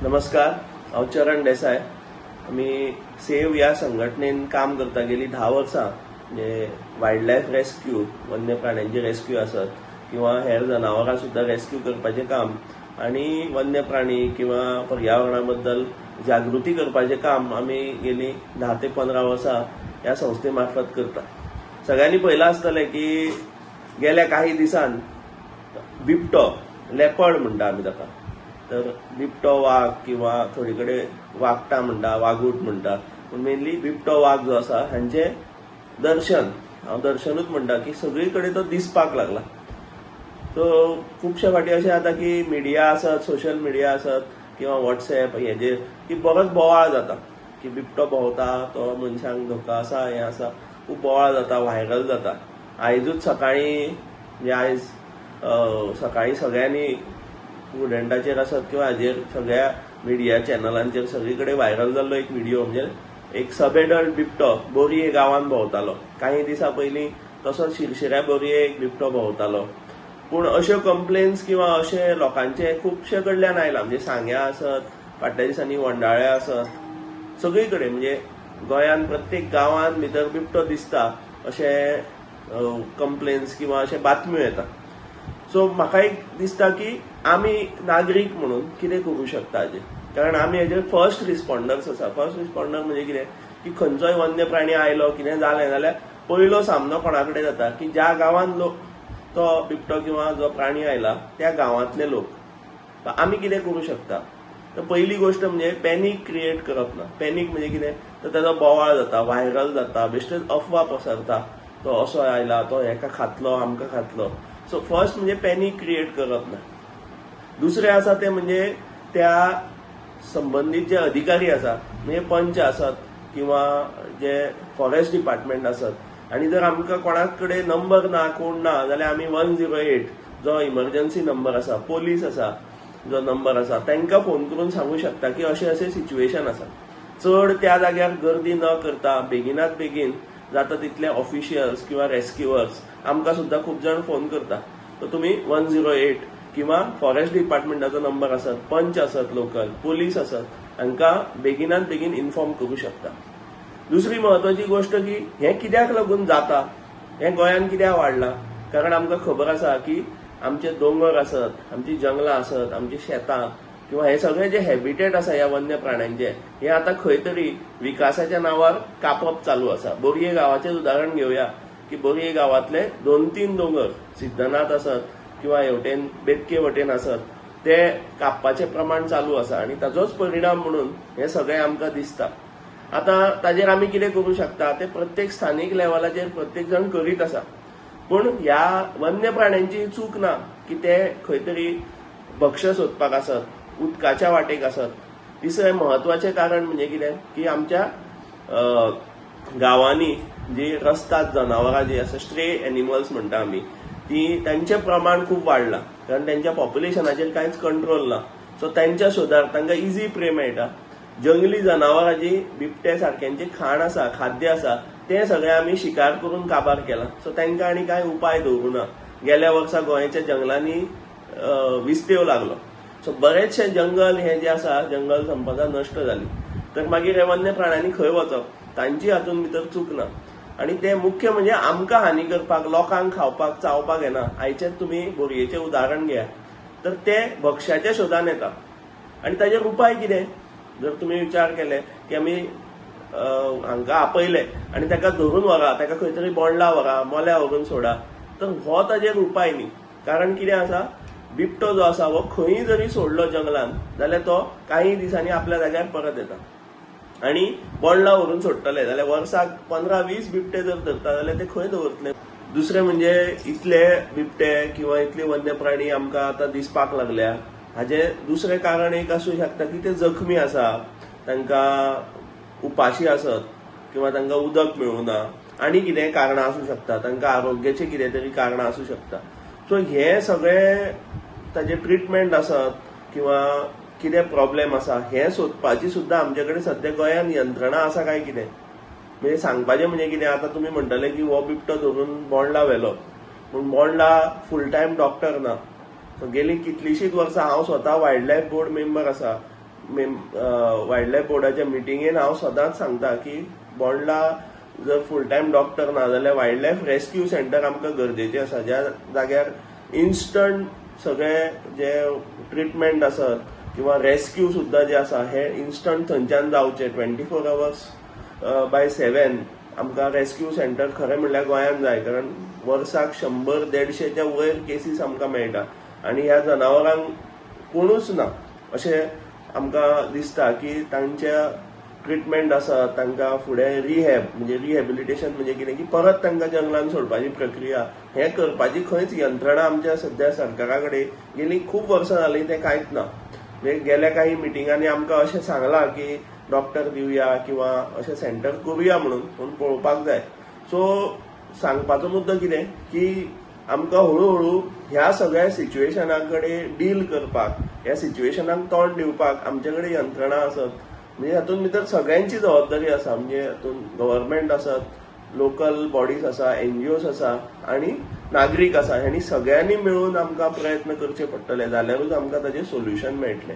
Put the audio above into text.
नमस्कार, हांव चरण देसाय. आमी सेव्ह ह्या संघटनेन काम करता गेली 10 वर्सां. म्हणजे वायल्ड लायफ रेस्क्यू, वन्य प्राण्यांचे रेस्क्यू आसत किंवा हेर जनावरां सुद्दां रेस्क्यू करपाचें काम आणि वन्य प्राणी किंवा पर्यावरणा बद्दल जागृती करपाचें काम आमी गेली 10 ते 15 वर्सां ह्या संस्थे मार्फत करता. सगळ्यांनी पळयलां आसतलें की गेल्या काही दिसान बिबटो, लेपर्ड म्हणटा आमी ताका, तर बिबटो वाघ किंवा थोडी कडेन वागटा म्हणटा, वागूट म्हणटा, पूण मेनली बिबटो वाघ जो आसा हांचे दर्शन, हांव दर्शनूच म्हणटा की सगळी कडेन तो दिसपाक लागला. सो खुबशे फावटी अशें जाता की मिडिया आसत, सोशल मिडिया आसत किंवा व्हॉट्सएप हेजेर की बरोच बोवाळ जाता की बिबटो भोंवता, तो मनशांक धोका आसा, हें आसा, खूब बोवाळ जाता, व्हायरल जाता. आयजूच सकाळी म्हणजे आयज सकाळी सगळ्यांनी स्टुडंटाचेर आसत किंवा हाजेर सगळ्या मिडिया चॅनलांचेर सगळी कडेन व्हायरल जाल्लो एक व्हिडिओ, म्हणजे एक सब एडल्ट बिबटो बोरये गांवांत भोंवतालो. काही दिसा पयलीं तसोच शिरशिऱ्या बोरये एक बिबटो भोंवतालो. पूण अश्यो कंप्लेन्स किंवा अशे लोकांचे खुबशे कडल्यान आयला, म्हणजे सांग्या आसत, फाटल्या दिसांनी वंडाळे आसत, सगळी कडेन म्हणजे गोंयांत प्रत्येक गांवांत भितर बिबटो दिसता अशे कंप्लेन्स किंवा अशे बातम्यो येता. सो म्हाका एक दिसता की आमी नागरीक म्हणून कितें करूं शकता हाजेर, कारण आमी हेजेर फर्स्ट रिस्पॉन्डर्स आसा. फर्स्ट रिस्पॉन्डर म्हणजे कितें की खंयचोय वन्य प्राणी आयलो, कितें जालें जाल्यार पयलो सामनो कोणा कडेन जाता की ज्या गांवांत लोक तो बिबटो किंवा जो प्राणी आयला त्या गांवांतले लोक. आमी कितें करूं शकता, तर पयली गोष्ट म्हणजे पॅनीक क्रिएट करप ना. पॅनीक म्हणजे कितें, तर ताजो बोवाळ जाता, व्हायरल जाता, बेश्टेच अफवा पसरता, तो असो आयला, तो हेका खातलो, आमकां खातलो. सो फर्स्ट म्हणजे पॅनीक क्रिएट करप ना. दुसरें आसा तें म्हणजे त्या संबंधीत जे अधिकारी आसा, म्हणजे पंच आसत किंवा जे फॉरेस्ट डिपार्टमेंट आसत, आणि जर आमकां कोणाक कडेन नंबर ना, कोण ना, जाल्यार आमी 108 जो इमर्जन्सी नंबर आसा, पोलीस आसा जो नंबर आसा, तांकां फोन करून सांगू शकता की अशें अशें सिच्युएशन आसा. चड त्या जाग्यार गर्दी न करता बेगिनात बेगीन जाता तितले ऑफिशियल्स किंवा रेस्क्युअर्स आमकां सुद्दां खूब जाण फोन करता. तर तुमी 108 किंवा फॉरेस्ट डिपार्टमेंटाचो नंबर आसत, पंच आसत, लोकल पोलीस आसत, हांकां बेगिनात बेगीन इन्फॉर्म करूं शकता. दुसरी महत्वाची गोष्ट की हें कित्याक लागून जाता, हें गोंयांत कित्याक वाडलां, कारण आमकां खबर आसा की आमचे दोंगर आसत, आमची जंगलां आसत, आमची शेतां किंवा हे सगळे जे हॅबिटेट आसा ह्या वन्य प्राण्यांचे, हे आतां खंय तरी विकासाच्या नांवार कापप चालू आसा. बोरये गांवाचें उदाहरण घेवया की बोरये गांवांतले 2-3 दोंगर, सिद्धनाथ आसत किंवा हेवटेन बेतके वटेन आसत, ते कापपाचें प्रमाण चालू आसा आणि ताजोच परिणाम म्हणून हे सगळें आमकां दिसता. आतां ताजेर आमी कितें करूं शकता, ते प्रत्येक स्थानीक लेवलाचेर प्रत्येक जण करीत आसा. पूण ह्या वन्य प्राण्यांची चूक ना की ते खंय तरी भक्ष्य सोदपाक आसत, उदकाच्या वाटेक आसत. तिसरें महत्वाचें कारण म्हणजे कितें की आमच्या गांवांनी जी रस्तात जनावरां जी आसा, स्ट्रे एनिमल्स म्हणटा आमी, ती त्यांचें प्रमाण खूब वाडलां, कारण त्यांच्या पॉप्युलेशनाचेर कांयच कंट्रोल ना. सो त्यांच्या सोदार तांकां इजी प्रे मेळटा. जंगली जनावरां जी बिबटे सारक्यांचे खाण आसा, खाद्य आसा, ते सगळें आमी शिकार करून काबार केलां. सो तांकां आनी कांय उपाय दवरुना. गेल्या वर्सा गोंयच्या जंगलांनी विस्तेव लागलो. सो बरेचशे जंगल हे जे आसा, जंगल संपदा नश्ट जाली. तर मागीर हे वन्य प्राण्यांनी खंय वचप, तांची हातून भितर चूक ना. आणि ते मुख्य म्हणजे आमकां हानी करपाक, लोकांक खावपाक, चावपाक येना. आयचेच तुमी बोरयेचें उदाहरण घेया, तर ते भक्ष्याच्या शोधान येता. आणि ताजेर उपाय कितें, जर तुमी विचार केले की आमी हांकां आपयले आनी ताका धरून व्हरा, ताका खंय तरी बोंडला व्हरा, मोल्या व्हरून सोडा, तर हो ताजेर उपाय न्ही. कारण कितें आसा, बिबटो जो आसा हो खंय जरी सोडलो जंगलांत जाल्यार तो काही दिसांनी आपल्या जाग्यार परत येता. आणि बोंडला व्हरून सोडटले जाल्यार वर्साक 15-20 बिबटे जर धरता जाल्यार ते खंय दवरतले. दुसरें म्हणजे इतले बिबटे किंवा इतले वन्य प्राणी आमकां आतां दिसपाक लागल्या, हाजे दुसरें कारण एक आसूं शकता की ते जखमी आसा, तांकां उपाशी आसत किंवा तांकां उदक मेळूना, आनी कितें कारणां आसूं शकता, तांकां आरोग्याची कितें तरी कारणां आसूं शकता. सो हे सगळे ताजे ट्रिटमेंट आसत किंवा कितें प्रॉब्लेम आसा हें सोदपाची सुद्दां आमचे कडेन सद्या गोंयांत यंत्रणा आसा काय कितें. म्हणजे सांगपाचें म्हणजे कितें, आतां तुमी म्हणटले की हो बिबटो धरून बोंडला व्हेलो, पूण बोंडला फूल टायम डॉक्टर ना. सो गेली कितलीशींच वर्सां हांव स्वता वायल्ड लायफ बोर्ड मेंबर आसा. वायल्ड लायफ बोर्डाच्या मिटिंगेन हांव सदांच सांगता की बोंडला जर फुल टायम डॉक्टर ना जाल्यार वायल्ड लायफ रेस्क्यू सेंटर आमकां गरजेचें आसा, ज्या जाग्यार इन्स्टंट सगळे जे ट्रिटमेंट आसत किंवा रेस्क्यू सुद्दां जे आसा हे इन्स्टंट थंयच्यान जावचे 24 hours by 7 आमकां रेस्क्यू सेंटर खरें म्हणल्यार गोंयांत जाय, कारण वर्साक 100-150च्या वयर केसीस आमकां मेळटा आनी ह्या जनावरांक कोणूच ना अशें आमकां दिसता की तांच्या ट्रिटमेंट आसा, तांकां फुडें रिहॅब म्हणजे रिहॅबिलिटेशन म्हणजे कितें की परत तांकां जंगलान सोडपाची प्रक्रिया हें करपाची खंयच यंत्रणा आमच्या सध्या सरकारा कडेन गेलीं खूब वर्सां जालीं तें कांयच ना. गेल्या काही मिटिंगांनी आमकां अशें सांगलां की डॉक्टर दिवया किंवा अशें सेंटर करुया म्हणून पळोवपाक जाय. सो सांगपाचो मुद्दो कितें की आमकां हळूहळू ह्या सगळ्या सिच्युएशना कडेन डील करपाक, ह्या सिच्युएशनाक तोंड दिवपाक आमचे कडेन यंत्रणा आसत. म्हणजे हातूंत भितर सगळ्यांची जबाबदारी आसा, म्हणजे हातूंत गव्हर्नमेंट आसत, लोकल बॉडीज आसा, NGOs आसा आनी नागरीक आसा, हांणी सगळ्यांनी मेळून आमकां प्रयत्न करचे पडटले, जाल्यारूच आमकां ताचें सोल्युशन मेळटलें.